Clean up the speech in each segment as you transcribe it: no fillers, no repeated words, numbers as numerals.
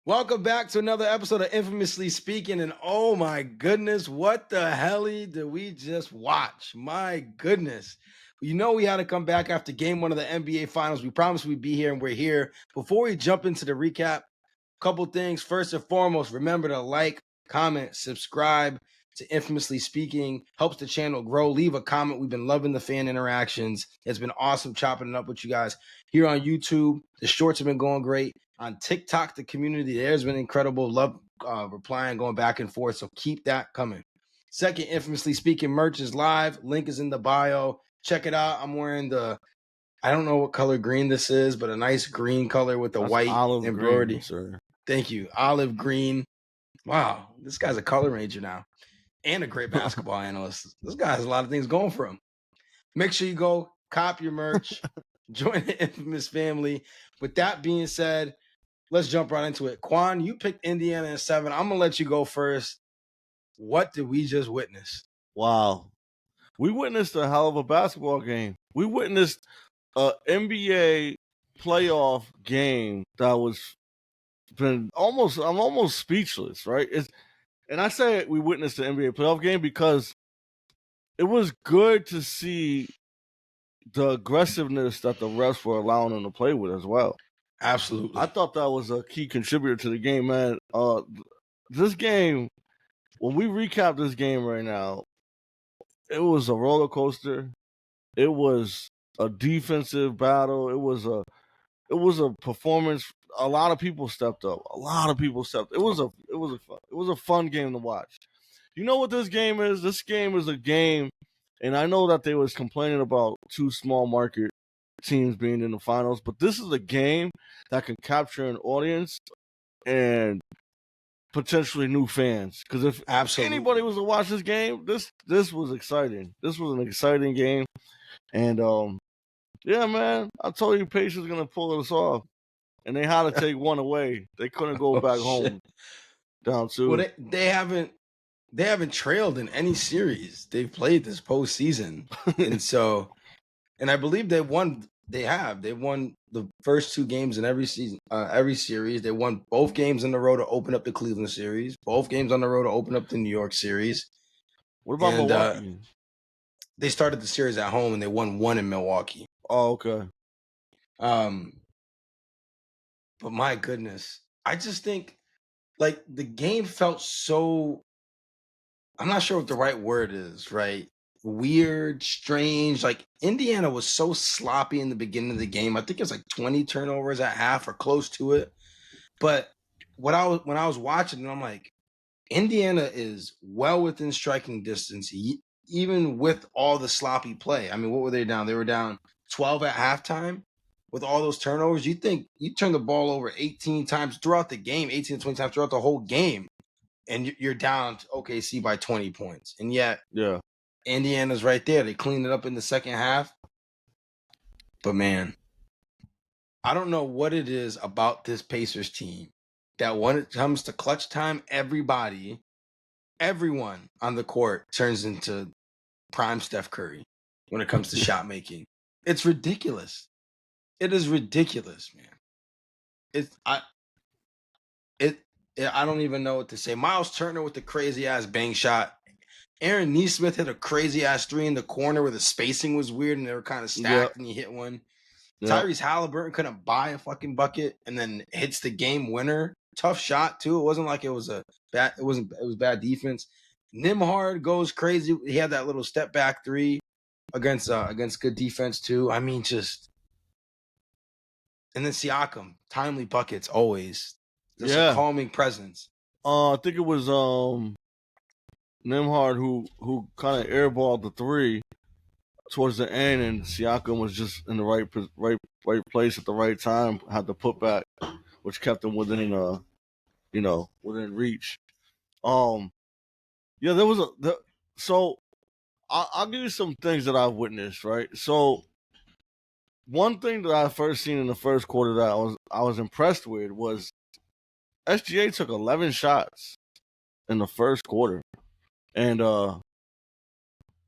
Welcome back to another episode of Infamously Speaking. And oh my goodness, what the hell did we just watch? My goodness. You know, we had to come back after game one of the NBA Finals. We promised we'd be here, and we're here. Before we jump into the recap, a couple things. First and foremost, remember to like, comment, subscribe to Infamously Speaking. Helps the channel grow. Leave a comment. We've been loving the fan interactions. It's been awesome chopping it up with you guys here on YouTube. The shorts have been going great. On TikTok, the community there has been incredible. Love replying, going back and forth. So keep that coming. Second, Infamously Speaking merch is live. Link is in the bio. Check it out. I'm wearing I don't know what color green this is, but a nice green color with the white olive embroidery. Green, sir. Thank you. Olive green. Wow, this guy's a color ranger now and a great basketball analyst. This guy has a lot of things going for him. Make sure you go cop your merch. Join the Infamous family. With that being said, let's jump right into it. Quan, you picked Indiana in 7. I'm going to let you go first. What did we just witness? Wow. We witnessed a hell of a basketball game. We witnessed an NBA playoff game that I'm almost speechless, right? And I say we witnessed the NBA playoff game because it was good to see the aggressiveness that the refs were allowing them to play with as well. Absolutely. I thought that was a key contributor to the game, man. This game, when we recap this game right now, it was a roller coaster. It was a defensive battle. It was a performance. A lot of people stepped up. It was a fun game to watch. You know what this game is? This game is a game, and I know that they was complaining about two small market teams being in the finals, but this is a game that can capture an audience and potentially new fans. Because if anybody was to watch this game, this was exciting. This was an exciting game, and yeah, man, I told you Pacers was gonna pull this off, and they had to take one away. They couldn't go back home down two. Well, they haven't trailed in any series they've played this postseason, and I believe they won. They won the first 2 games in every season, every series. They won both games in a row to open up the Cleveland series, both games on the road to open up the New York series. What about Milwaukee? They started the series at home and they won 1 in Milwaukee. Oh, okay. But my goodness, I just think like the game felt so, I'm not sure what the right word is, right? Weird, strange. Like Indiana was so sloppy in the beginning of the game. I think it's like 20 turnovers at half or close to it. But when I was watching it, I'm like, Indiana is well within striking distance, even with all the sloppy play. I mean, what were they down? They were down 12 at halftime with all those turnovers. You think you turn the ball over 18 times throughout the game, 18 to 20 times throughout the whole game, and you're down to OKC by 20 points. And yet, yeah, Indiana's right there. They cleaned it up in the second half. But man, I don't know what it is about this Pacers team that when it comes to clutch time, everyone on the court turns into prime Steph Curry when it comes to shot making. It's ridiculous. It is ridiculous, man. I don't even know what to say. Miles Turner with the crazy ass bang shot. Aaron Nesmith hit a crazy ass 3 in the corner where the spacing was weird and they were kind of stacked and he hit one. Tyrese Haliburton couldn't buy a fucking bucket and then hits the game winner. Tough shot too. It wasn't like it was bad. It was bad defense. Nembhard goes crazy. He had that little step back 3 against good defense too. I mean, and then Siakam, timely buckets always. Just a calming presence. I think it was Nembhard who kind of airballed the 3 towards the end, and Siakam was just in the right place at the right time. Had the putback, which kept him within within reach. Yeah, there was so I'll give you some things that I've witnessed. Right, so one thing that I first seen in the first quarter that I was impressed with was SGA took 11 shots in the first quarter, and I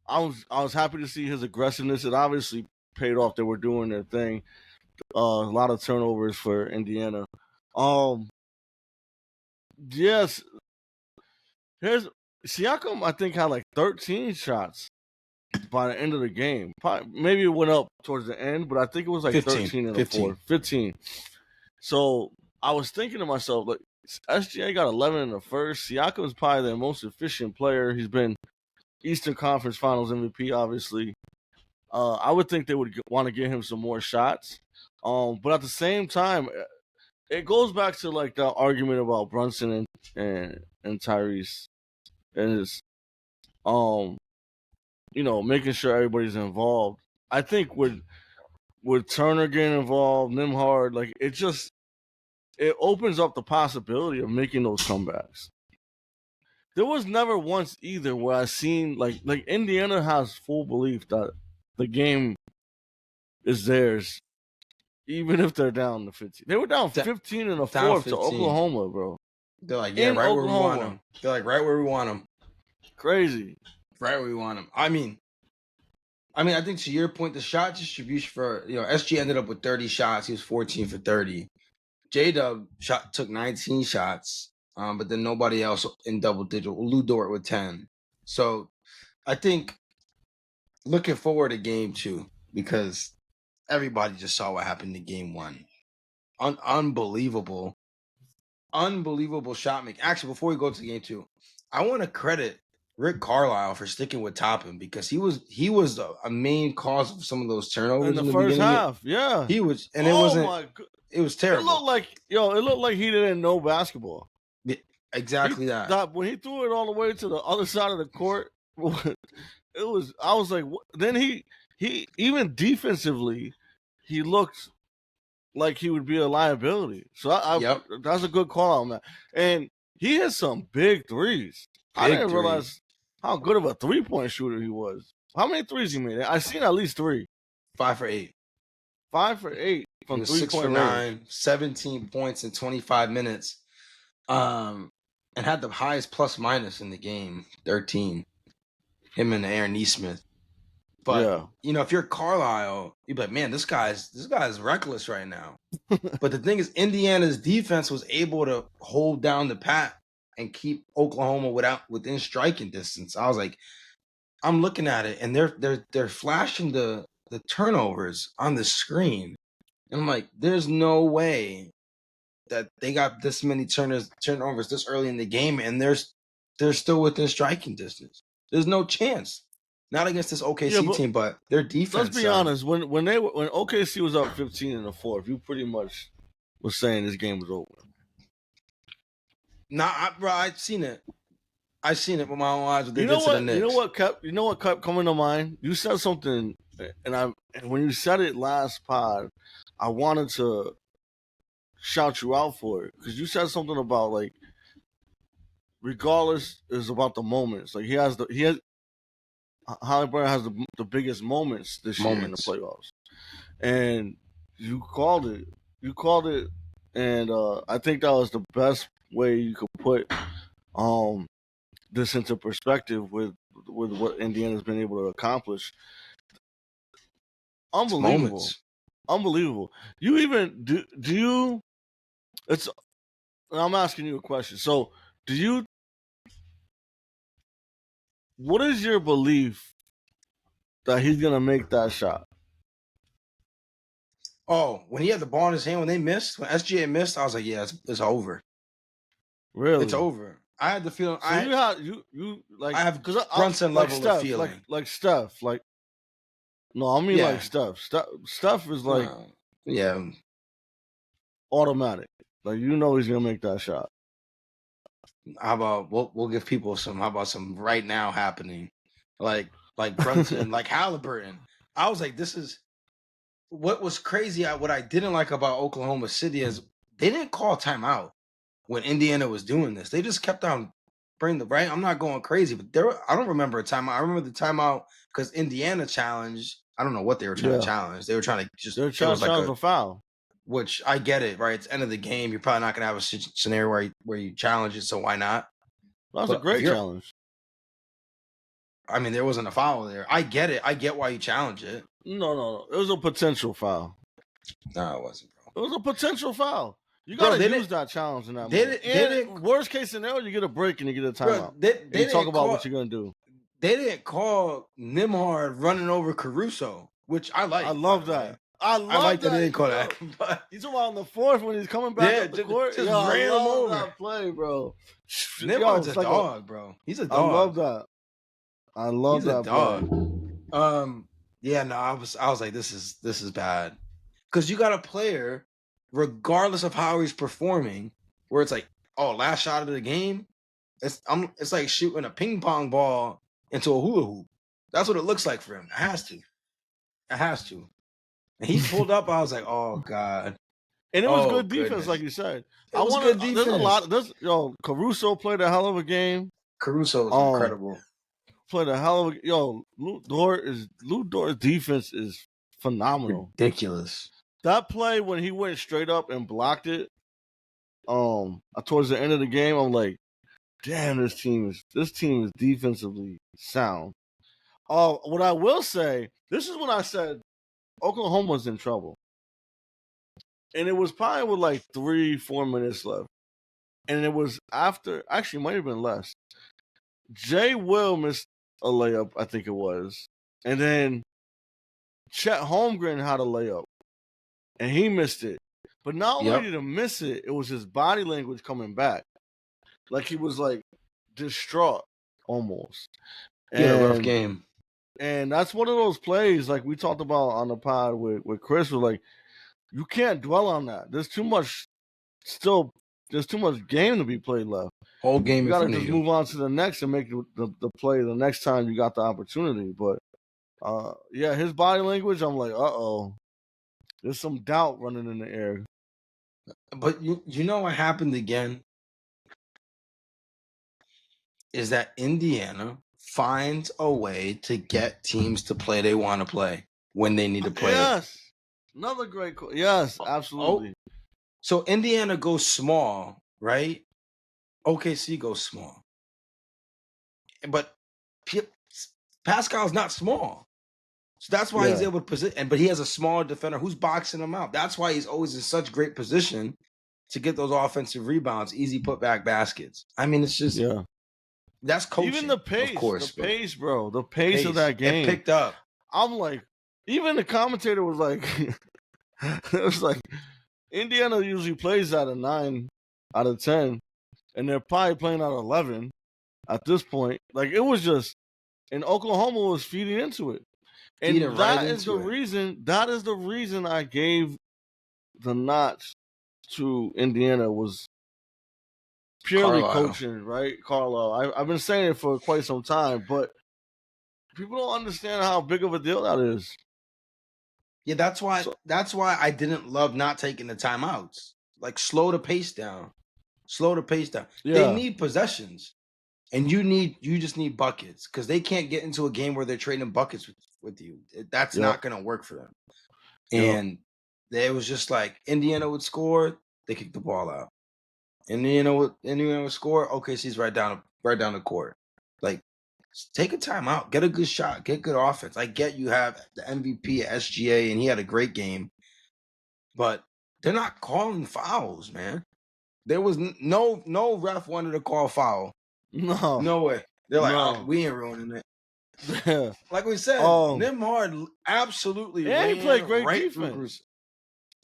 was happy to see his aggressiveness. It obviously paid off. They were doing their thing. A lot of turnovers for Indiana. Yes. Here's Siakam, I think, had like 13 shots by the end of the game. Maybe it went up towards the end, but I think it was like 15, 13 in the 15. fourth. 15. So I was thinking to myself, like, SGA got 11 in the first. Siakam's probably the most efficient player. He's been Eastern Conference Finals MVP, obviously. I would think they would want to get him some more shots. But at the same time, it goes back to like the argument about Brunson and Tyrese and his making sure everybody's involved. I think with Turner getting involved, Nembhard, like it opens up the possibility of making those comebacks. There was never once either where I seen like Indiana has full belief that the game is theirs, even if they're down to 15. They were down 15 in the fourth to Oklahoma, bro. They're like, yeah, right where we want them. They're like, right where we want them. Crazy. Right where we want them. I mean, I think to your point, the shot distribution for, SG ended up with 30 shots. He was 14 for 30. J-Dub took 19 shots, but then nobody else in double digit. Lou Dort with 10. So I think looking forward to game 2, because everybody just saw what happened in game 1. Unbelievable shot making. Actually, before we go to game 2, I want to credit Rick Carlisle for sticking with Toppin, because he was a main cause of some of those turnovers in the first half. Yeah, he was, and it wasn't. It was terrible. It looked like he didn't know basketball. Yeah, exactly that. When he threw it all the way to the other side of the court, I was like, what? Then he even defensively, he looked like he would be a liability. So that's a good call on that. And he had some big threes. I didn't realize how good of a 3-point shooter he was. How many threes he made? I seen at least 3. 5 for 8. 5 for 8 from 3-point 6 for 9, 17 points in 25 minutes. And had the highest plus minus in the game, 13. Him and Aaron Nesmith. But if you're Carlisle, you'd be like, man, this guy's reckless right now. But the thing is, Indiana's defense was able to hold down the pat and keep Oklahoma within striking distance. I was like, I'm looking at it, and they're flashing the turnovers on the screen, and I'm like, there's no way that they got this many turnovers this early in the game, and they're still within striking distance. There's no chance. Not against this OKC team, but their defense. Let's be honest. When OKC was up 15 in the fourth, you pretty much was saying this game was over. Nah, bro, I've seen it. I've seen it with my own eyes. What they did to the Knicks. You know what kept coming to mind? You said something, and when you said it last pod, I wanted to shout you out for it, because you said something about, like, regardless is about the moments. Like, Haliburton has the biggest moments this year in the playoffs, and you called it. And I think that was the best way you could put this into perspective with what Indiana's been able to accomplish. Unbelievable. You even do you? I'm asking you a question. So, what is your belief that he's gonna make that shot? Oh, when he had the ball in his hand, when SGA missed, I was like, yeah, it's over. Really? It's over. I had the feeling. So I have Brunson level of feeling. Like Steph. Like, no, I mean like Steph. Steph is like, automatic. Like, he's gonna make that shot. How about we'll give people some? How about some right now happening, like Brunson, like Haliburton? I was like, this is what was crazy. What I didn't like about Oklahoma City is they didn't call timeout when Indiana was doing this. They just kept on bringing the right. I'm not going crazy, but I don't remember a timeout. I remember the timeout because Indiana challenged. I don't know what they were trying to challenge. They were trying to challenge a foul. Which I get it, right? It's end of the game. You're probably not going to have a scenario where you challenge it, so why not? That was a great challenge. I mean, there wasn't a foul there. I get it. I get why you challenge it. No. It was a potential foul. No, it wasn't, bro. It was a potential foul. You gotta they use that challenge in that they moment. didn't- And worst case scenario, you get a break and you get a Bro, timeout. they And you talk didn't about call- what you're gonna do. They didn't call Nembhard running over Caruso, which I like. I love by the way. that. I like that they didn't call Yo, that. But You talking about on the fourth when he's coming back up the court? just Yo, ran I him love over. that play, bro. Nembhard's it's a like dog, bro. He's a I dog. love that. I love He's that a dog. play. Yeah, no, I was like, this is bad. Because you got a player, regardless of how he's performing, where it's like, oh, last shot of the game, it's like shooting a ping pong ball into a hula hoop. That's what it looks like for him. It has to. And he pulled up, I was like, oh God. And it was Oh, good defense, goodness. like you said. It was good defense. There's a lot. Caruso played a hell of a game. Caruso was incredible. Played a hell of a Lou Dort's defense is phenomenal. Ridiculous. That play when he went straight up and blocked it, towards the end of the game, I'm like, damn, this team is defensively sound. What I will say, this is when I said Oklahoma's in trouble. And it was probably with like 3-4 minutes left. And it was after, actually, it might have been less. Jay Will missed a layup, I think it was. And then Chet Holmgren had a layup. And he missed it. But not only did he miss it, it was his body language coming back. Like he was like distraught almost. Rough game. And that's one of those plays like we talked about on the pod with Chris, was like, you can't dwell on that. There's too much game to be played left. Whole game. You gotta just move on to the next and make the play the next time you got the opportunity. But his body language, I'm like, there's some doubt running in the air. But you know what happened again? Is that Indiana finds a way to get teams to play they want to play when they need to play. Yes. Another great call. Yes, absolutely. So Indiana goes small, right? OKC goes small. But Pascal's not small. So that's why he's able to position. But he has a smaller defender who's boxing him out. That's why he's always in such great position to get those offensive rebounds, easy putback baskets. I mean, it's just that's coaching. Even the pace, of course, pace, bro. The pace of that game. It picked up. I'm like, even the commentator was like, it was like, Indiana usually plays out of 9 out of 10, and they're probably playing out of 11 at this point. Like, it was just, and Oklahoma was feeding into it. And that is the reason I gave the notch to Indiana was purely coaching, right? Carlisle. I've been saying it for quite some time, but people don't understand how big of a deal that is. Yeah, that's why I didn't love not taking the timeouts. Like, slow the pace down. Yeah. They need possessions. And you just need buckets, because they can't get into a game where they're trading buckets with you. That's not going to work for them. And it was just like Indiana would score, they kick the ball out. Indiana would score, OKC's right down the court. Like, take a timeout, get a good shot, get good offense. I get you have the MVP at SGA, and he had a great game, but they're not calling fouls, man. There was no ref wanted to call foul. No way. They're like, oh, we ain't ruining it. Yeah. Like we said, Nembhard absolutely. Yeah, he played great defense.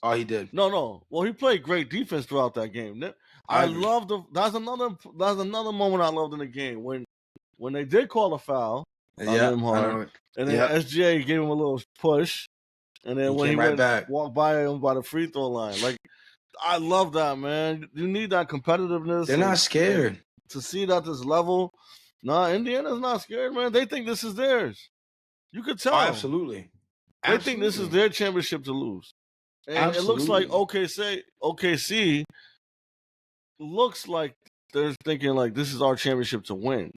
Oh, he did. No. Well, he played great defense throughout that game. I loved that's another moment I loved in the game when they did call a foul on Nembhard, and then SGA gave him a little push, and then when he went back, walked by him by the free throw line. Like, I love that, man. You need that competitiveness. They're not scared. To see it at this level. Nah, Indiana's not scared, man. They think this is theirs. You could tell. Oh, absolutely. They think this is their championship to lose. And it looks like OKC looks like they're thinking like this is our championship to win.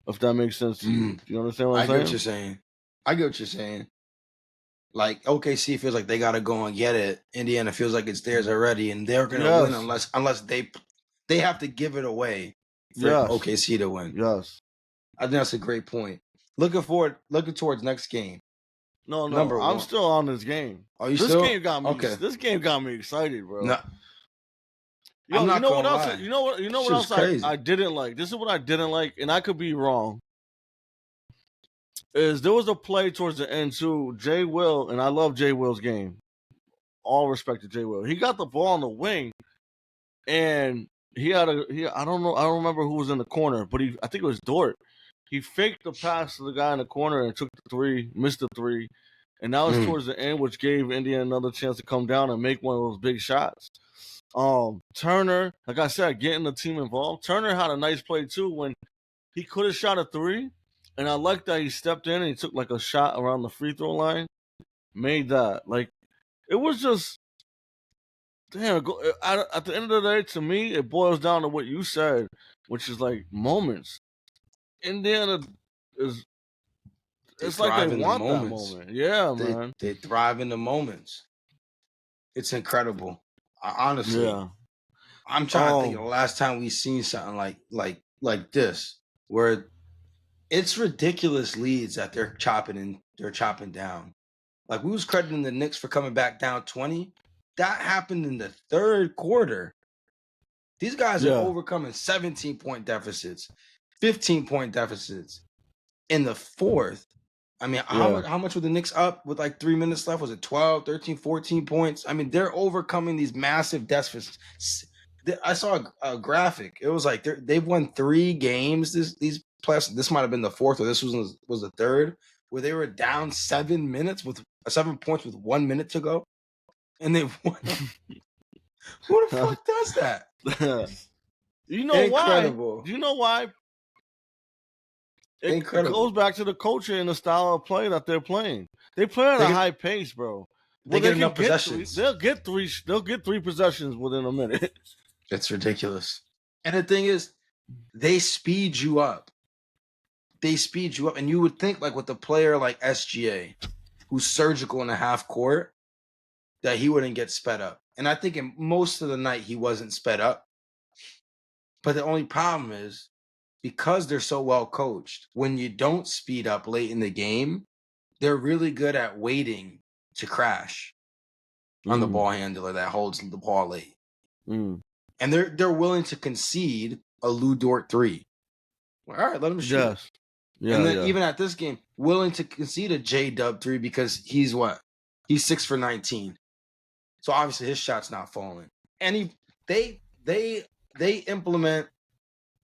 If that makes sense to you. Do you understand what I'm saying? I get what you're saying. Like, OKC feels like they got to go and get it. Indiana feels like it's theirs already, and they're going to win unless they have to give it away for OKC to win. Yes. I think that's a great point. Looking towards next game. No, Number I'm one. still on this game. Oh, you this still? game got me. Okay. This game got me excited, bro. No, Yo, I'm you not know what gonna else? lie. You know what? You know what Shit was else? crazy. I didn't like. This is what I didn't like, and I could be wrong. Is there was a play towards the end too? Jay Will, and I love Jay Will's game. All respect to Jay Will. He got the ball on the wing, and he had I don't know. I don't remember who was in the corner, but I think it was Dort. He faked the pass to the guy in the corner and took the three, missed the three, and that was towards the end, which gave Indiana another chance to come down and make one of those big shots. Turner, like I said, getting the team involved. Turner had a nice play too when he could have shot a three, and I like that he stepped in and he took like a shot around the free throw line, made that. Like it was just damn. At the end of the day, to me, it boils down to what you said, which is like moments. Indiana is. It's like they want that moment. Yeah, man. They thrive in the moments. It's incredible. Honestly, Yeah. I'm trying to think of the last time we seen something like this, where it's ridiculous leads that they're chopping down. Like we was crediting the Knicks for coming back down 20. That happened in the third quarter. These guys are overcoming 17-point deficits, 15-point deficits in the fourth. I mean, how much were the Knicks up with like 3 minutes left? Was it 12, 13, 14 points? I mean, they're overcoming these massive deficits. I saw a graphic. It was like they've won 3 games. This might have been the fourth, or this was the third, where they were down 7 points with 1 minute to go, and they've won. Who the fuck does that? You know Incredible. Why? Do you know why? It goes back to the culture and the style of play that they're playing. They play at a high pace, bro. They get enough possessions. They'll get 3 possessions within a minute. It's ridiculous. And the thing is, they speed you up. And you would think, like with a player like SGA, who's surgical in the half court, that he wouldn't get sped up. And I think in most of the night he wasn't sped up. But the only problem is, because they're so well coached, when you don't speed up late in the game, they're really good at waiting to crash on the ball handler that holds the ball late. And they're willing to concede a Lou Dort 3. Well, all right, let him shoot. Yes. Yeah, and then even at this game, willing to concede a J-Dub 3 because he's what? He's 6 for 19. So obviously his shot's not falling. And they implement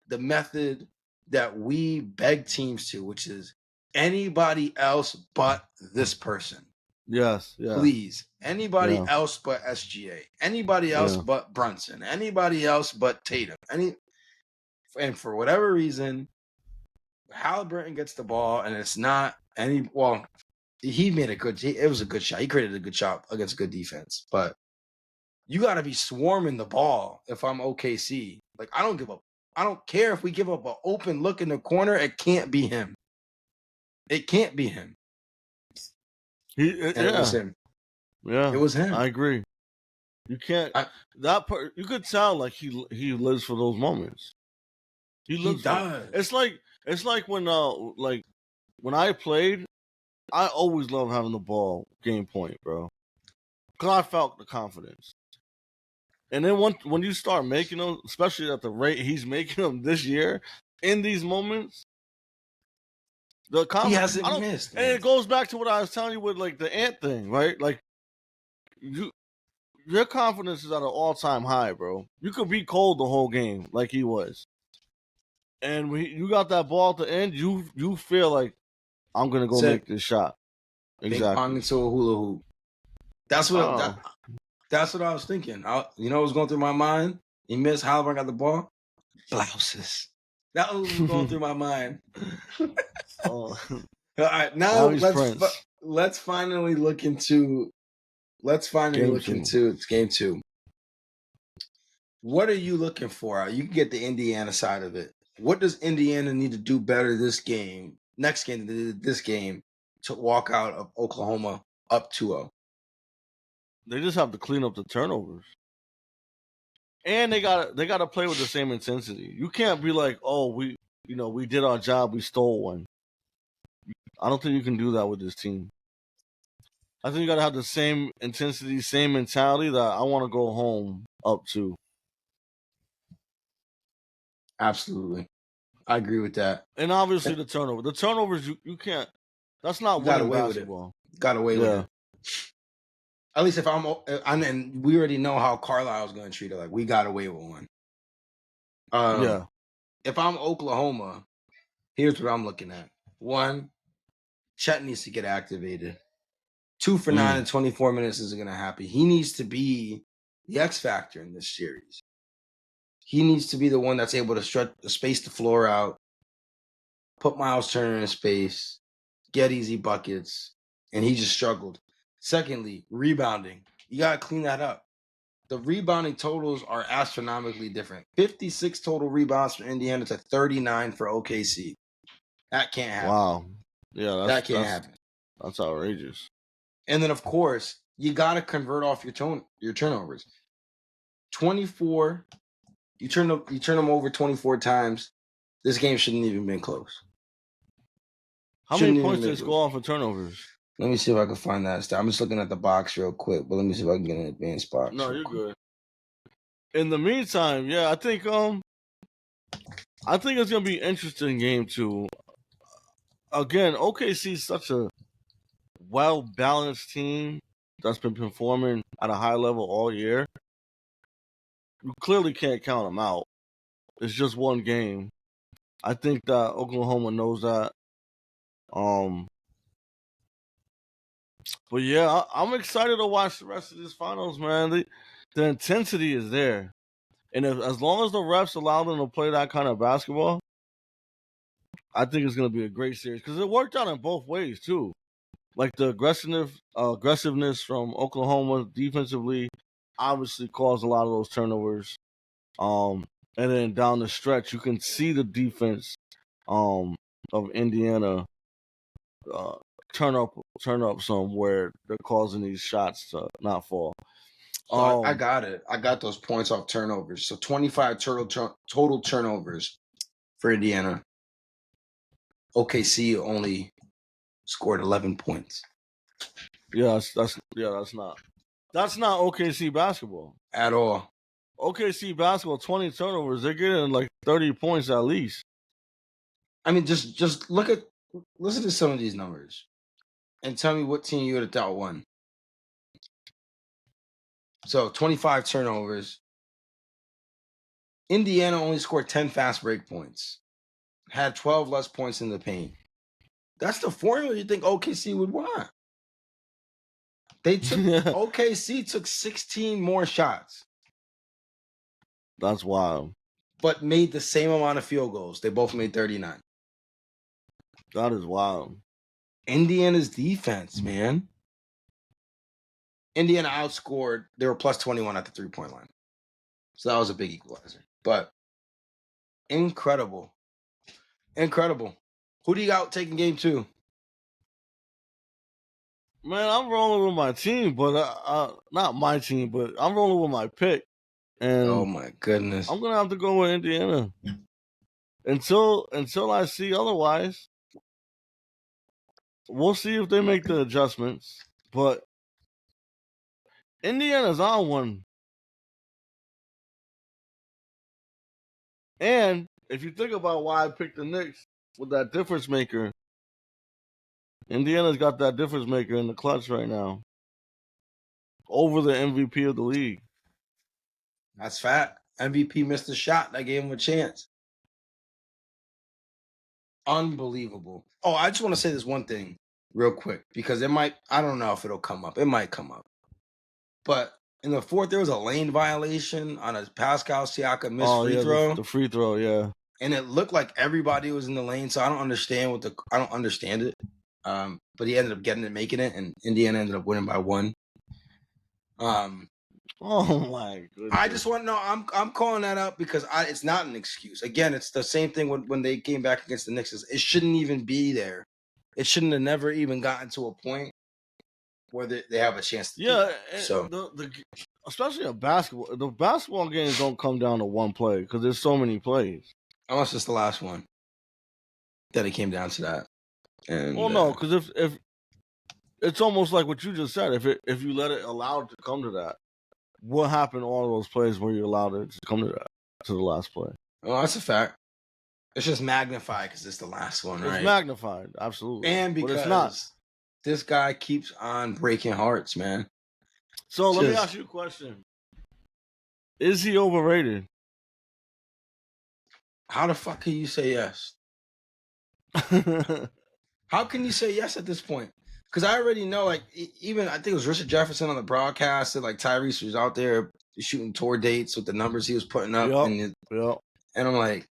the method that we beg teams to, which is anybody else but this person. Yes. Please. Anybody else but SGA. Anybody else but Brunson. Anybody else but Tatum. And for whatever reason, Haliburton gets the ball, and it's not he made it was a good shot. He created a good shot against a good defense. But you got to be swarming the ball if I'm OKC. Like, I don't give up. I don't care if we give up an open look in the corner. It can't be him. It can't be him. It was him. Yeah, it was him. I agree. You can't. You could tell like he lives for those moments. He does. It's like when when I played, I always loved having the ball game point, bro, because I felt the confidence. And then when you start making them, especially at the rate he's making them this year, in these moments, the confidence he hasn't missed. And it goes back to what I was telling you with like the Ant thing, right? Like your confidence is at an all-time high, bro. You could be cold the whole game like he was, and when you got that ball at the end, you feel like I'm gonna go make this shot. Exactly. Ping pong into a hula hoop. That's what. That's what I was thinking. What was going through my mind? He missed. Haliburton got the ball. Blouses. That was going through my mind. All right, now let's finally look into. Game 2. What are you looking for? You can get the Indiana side of it. What does Indiana need to do better this game, next game than they did this game, to walk out of Oklahoma up 2-0? They just have to clean up the turnovers, and they gotta play with the same intensity. You can't be like, oh, we did our job, we stole one. I don't think you can do that with this team. I think you got to have the same intensity, same mentality that I want to go home up to. Absolutely. I agree with that. And obviously the turnover. The turnovers, you can't. That's not You got winning away basketball. with it. Got away with it. At least if and we already know how Carlisle's going to treat it. Like, we got away with one. Yeah. If I'm Oklahoma, here's what I'm looking at. 1, Chet needs to get activated. 2 for 9 in 24 minutes isn't going to happen. He needs to be the X factor in this series. He needs to be the one that's able to space the floor out, put Miles Turner in space, get easy buckets, and he just struggled. Secondly, rebounding. You got to clean that up. The rebounding totals are astronomically different. 56 total rebounds for Indiana to 39 for OKC. That can't happen. Wow. Yeah, that can't happen. That's outrageous. And then, of course, you got to convert off your turnovers. 24. You turn them over 24 times. This game shouldn't even been close. How many points did they score off of turnovers? Let me see if I can find that stat. I'm just looking at the box real quick, but let me see if I can get an advanced box. No, you're good. In the meantime, yeah, I think it's gonna be an interesting game too. Again, OKC is such a well-balanced team that's been performing at a high level all year. You clearly can't count them out. It's just one game. I think that Oklahoma knows that. But yeah, I'm excited to watch the rest of these finals, man. The intensity is there, and as long as the refs allow them to play that kind of basketball, I think it's going to be a great series because it worked out in both ways too. Like the aggressiveness from Oklahoma defensively obviously caused a lot of those turnovers. And then down the stretch, you can see the defense of Indiana turn up some where they're causing these shots to not fall. So I got it. I got those points off turnovers. So 25 total turnovers for Indiana. OKC only scored 11 points. Yeah, that's not OKC basketball at all. OKC basketball, 20 turnovers. They're getting like 30 points at least. I mean, just listen to some of these numbers and tell me what team you would have thought won. So 25 turnovers. Indiana only scored 10 fast break points. Had 12 less points in the paint. That's the formula you think OKC would want. OKC took 16 more shots. That's wild. But made the same amount of field goals. They both made 39. That is wild. Indiana's defense, man. Indiana outscored. They were plus 21 at the 3-point line. So that was a big equalizer. But incredible. Incredible. Who do you got taking game 2? Man, I'm rolling with my team, but not my team, but I'm rolling with my pick. And oh my goodness. I'm gonna have to go with Indiana. Until I see otherwise. We'll see if they make the adjustments. But Indiana's on one. And if you think about why I picked the Knicks with that difference maker, Indiana's got that difference maker in the clutch right now. Over the MVP of the league. That's fat. MVP missed a shot. That gave him a chance. Unbelievable. Oh, I just want to say this one thing real quick because I don't know if it'll come up. It might come up. But in the fourth, there was a lane violation on a Pascal Siakam missed free throw. The free throw, yeah. And it looked like everybody was in the lane, so I don't understand it. But he ended up getting it, making it, and Indiana ended up winning by 1. Oh my goodness! I just want to know. I'm calling that out because it's not an excuse. Again, it's the same thing when they came back against the Knicks. It shouldn't even be there. It shouldn't have never even gotten to a point where they have a chance to. Yeah. So especially the basketball games don't come down to one play because there's so many plays. Unless it's the last one that it came down to that. And no, because it's almost like what you just said. If you let it allow it to come to that, what happened to all of those plays where you allowed it to come to that, to the last play? Well, that's a fact. It's just magnified because it's the last one, right? It's magnified, absolutely. And but because it's not. this guy keeps on breaking hearts, man. So let me ask you a question. Is he overrated? How the fuck can you say yes? How can you say yes at this point? Because I already know, like, even I think it was Richard Jefferson on the broadcast that like Tyrese was out there shooting tour dates with the numbers he was putting up, and I'm like,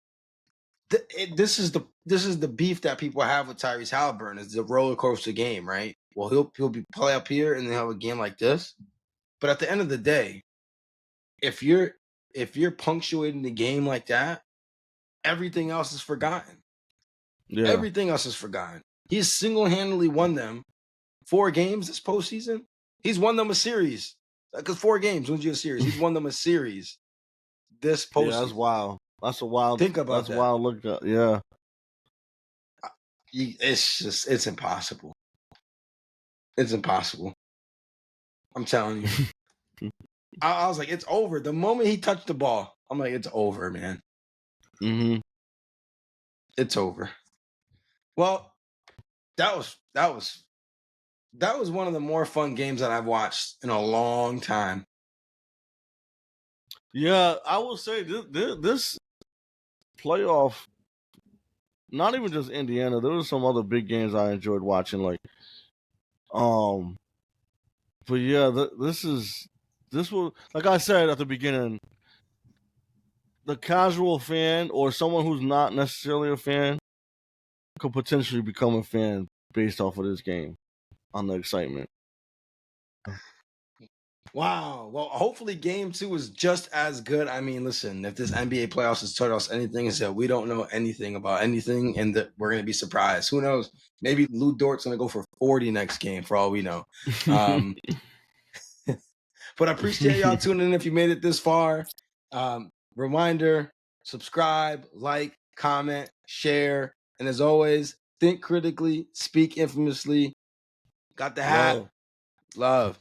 this is the beef that people have with Tyrese Haliburton is the roller coaster game, right? Well, he'll be play up here and then have a game like this, but at the end of the day, if you're punctuating the game like that, everything else is forgotten. Yeah. Everything else is forgotten. He's single-handedly won them 4 games this postseason. He's won them a series. Because 4 games wins you a series. He's won them a series this postseason. Yeah, that's wild. That's a wild. Think about that. That's wild. Look at yeah. It's impossible. It's impossible. I'm telling you. I was like, it's over. The moment he touched the ball, I'm like, it's over, man. Mm-hmm. It's over. Well, that was one of the more fun games that I've watched in a long time. Yeah, I will say this playoff, not even just Indiana. There were some other big games I enjoyed watching, like, but yeah, this will, like I said at the beginning, the casual fan or someone who's not necessarily a fan could potentially become a fan based off of this game on the excitement. Wow. Well, hopefully game 2 is just as good. I mean, listen, if this NBA playoffs has taught us anything, is that we don't know anything about anything and that we're going to be surprised. Who knows? Maybe Lou Dort's going to go for 40 next game for all we know. But I appreciate y'all tuning in if you made it this far. Reminder, subscribe, like, comment, share. And as always, think critically, speak infamously. Got the hat. Love.